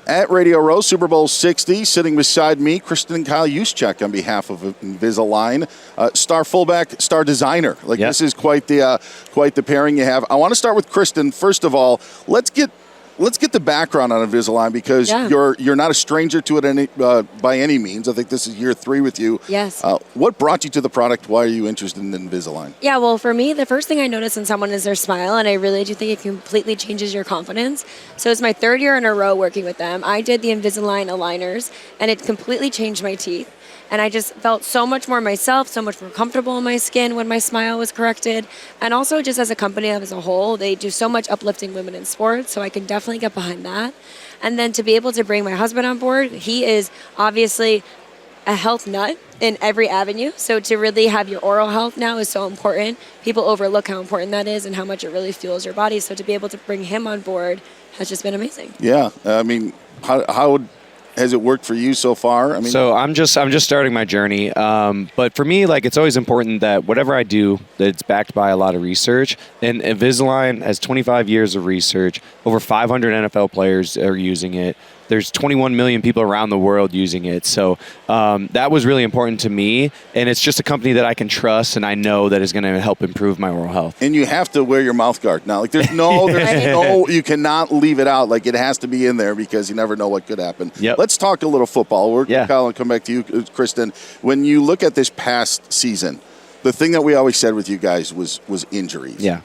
At Radio Row, Super Bowl 60, sitting beside me, Kristin and Kyle Juszczyk on behalf of Invisalign, star fullback, star designer. This is quite the pairing you have. I want to start with Kristin. First of all, let's get the background on Invisalign because you're not a stranger to it by any means. I think this is year 3 with you. Yes. What brought you to the product? Why are you interested in Invisalign? Yeah, well, for me, the first thing I notice in someone is their smile, and I really do think it completely changes your confidence. So it's my 3rd year in a row working with them. I did the Invisalign aligners, and it completely changed my teeth. And I just felt so much more myself, so much more comfortable in my skin when my smile was corrected. And also just as a company as a whole, they do so much uplifting women in sports, so I can definitely get behind that. And then to be able to bring my husband on board, he is obviously a health nut in every avenue. So to really have your oral health now is so important. People overlook how important that is and how much it really fuels your body. So to be able to bring him on board has just been amazing. Yeah. I mean, how has it worked for you so far? I mean, so I'm just starting my journey. But for me, it's always important that whatever I do, that it's backed by a lot of research. And Invisalign has 25 years of research. Over 500 NFL players are using it. There's 21 million people around the world using it. So that was really important to me. And it's just a company that I can trust and I know that is going to help improve my oral health. And you have to wear your mouth guard now. There's no, you cannot leave it out. It has to be in there because you never know what could happen. Yep. Let's talk a little football. Kyle, I'll come back to you, Kristin. When you look at this past season, the thing that we always said with you guys was injuries. Yeah.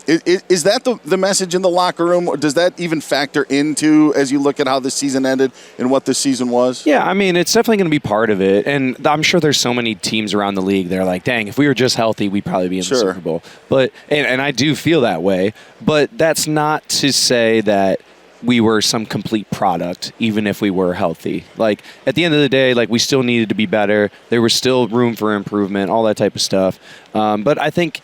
Is that the message in the locker room, or does that even factor into as you look at how the season ended and what the season was? Yeah, I mean, it's definitely going to be part of it. And I'm sure there's so many teams around the league that are like, dang, if we were just healthy, we'd probably be in the Super Bowl. But and I do feel that way. But that's not to say that we were some complete product, even if we were healthy. At the end of the day, we still needed to be better. There was still room for improvement, all that type of stuff. But I think,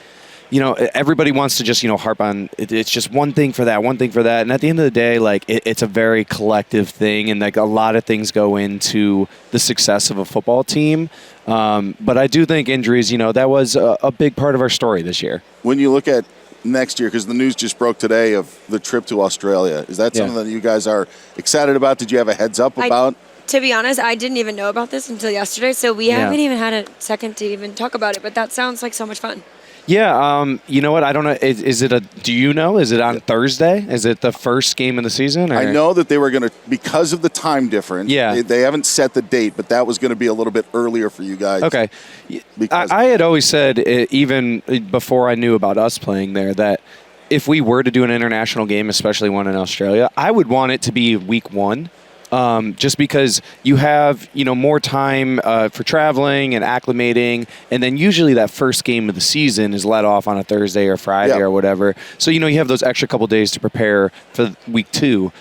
everybody wants to just, harp on it's just one thing for that. And at the end of the day, it's a very collective thing. And a lot of things go into the success of a football team. But I do think injuries, that was a big part of our story this year. When you look at next year, because the news just broke today of the trip to Australia, is that something that you guys are excited about? Did you have a heads up about? To be honest, I didn't even know about this until yesterday. So we haven't even had a second to even talk about it. But that sounds like so much fun. Yeah, you know what? I don't know. Do you know? Is it on Thursday? Is it the first game of the season? Or? I know that they were going to, because of the time difference, they haven't set the date, but that was going to be a little bit earlier for you guys. Okay. I had always said, even before I knew about us playing there, that if we were to do an international game, especially one in Australia, I would want it to be week 1. Just because you have, more time for traveling and acclimating, and then usually that first game of the season is let off on a Thursday or Friday or whatever. So, you have those extra couple days to prepare for week 2.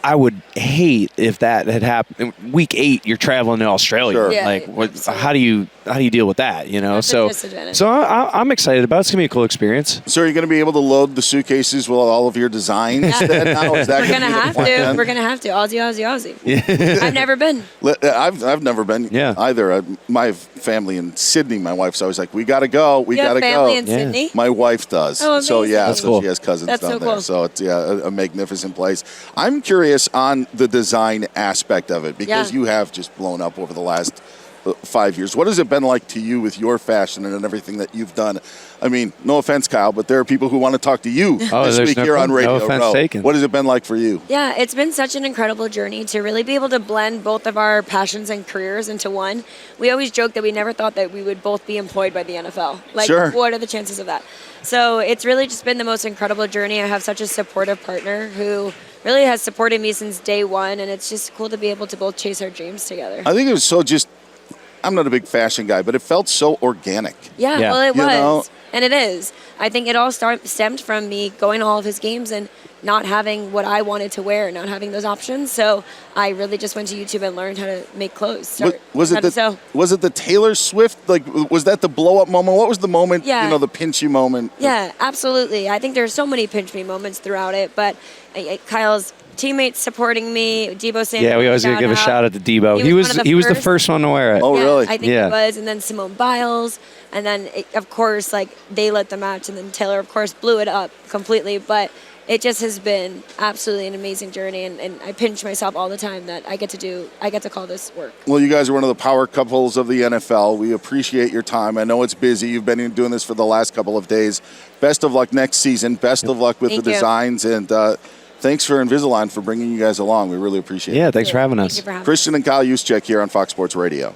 I would hate if that had happened. Week 8, you're traveling to Australia. Sure. Yeah, how do you deal with that? So I'm excited about it. It's gonna be a cool experience. So are you going to be able to load the suicases with all of your designs? Now? Is that We're gonna have to. We're gonna have to. Aussie. Yeah. I've never been. I've never been either. My family in Sydney, my wife's always like, we got to go. We got to go. Family in Sydney? My wife does. Oh, amazing. So That's cool. she has cousins That's down so there. cool. So it's a magnificent place. I'm curious on the design aspect of it because you have just blown up over the last 5 years. What has it been like to you with your fashion and everything that you've done? I mean, no offense, Kyle, but there are people who want to talk to you this week here on Radio No offense Row. taken. What has it been like for you? Yeah, it's been such an incredible journey to really be able to blend both of our passions and careers into one. We always joke that we never thought that we would both be employed by the NFL. What are the chances of that? So it's really just been the most incredible journey. I have such a supportive partner who really has supported me since day one, and it's just cool to be able to both chase our dreams together. I think it was I'm not a big fashion guy, but it felt so organic. Yeah. Well, it was. And it is. I think it all stemmed from me going to all of his games and not having what I wanted to wear, not having those options. So I really just went to YouTube and learned how to make clothes. Was it the Taylor Swift? Was that the blow up moment? What was the moment? Yeah. The pinch you moment. Yeah, absolutely. I think there's so many pinch me moments throughout it, but Kyle's teammates supporting me, Debo Samuel. Yeah, we always give a shout out to Debo. He was the first one to wear it. Oh, really? I think he was. And then Simone Biles. And then, of course, they lit the match. And then Taylor, of course, blew it up completely. But it just has been absolutely an amazing journey, and I pinch myself all the time that I get to call this work. Well, you guys are one of the power couples of the NFL. We appreciate your time. I know it's busy. You've been doing this for the last couple of days. Best of luck next season. Best of luck with the designs, and thanks for Invisalign for bringing you guys along. We really appreciate it. Yeah, thanks for having us. Thank you for having Kristin and Kyle Juszczyk here on Fox Sports Radio.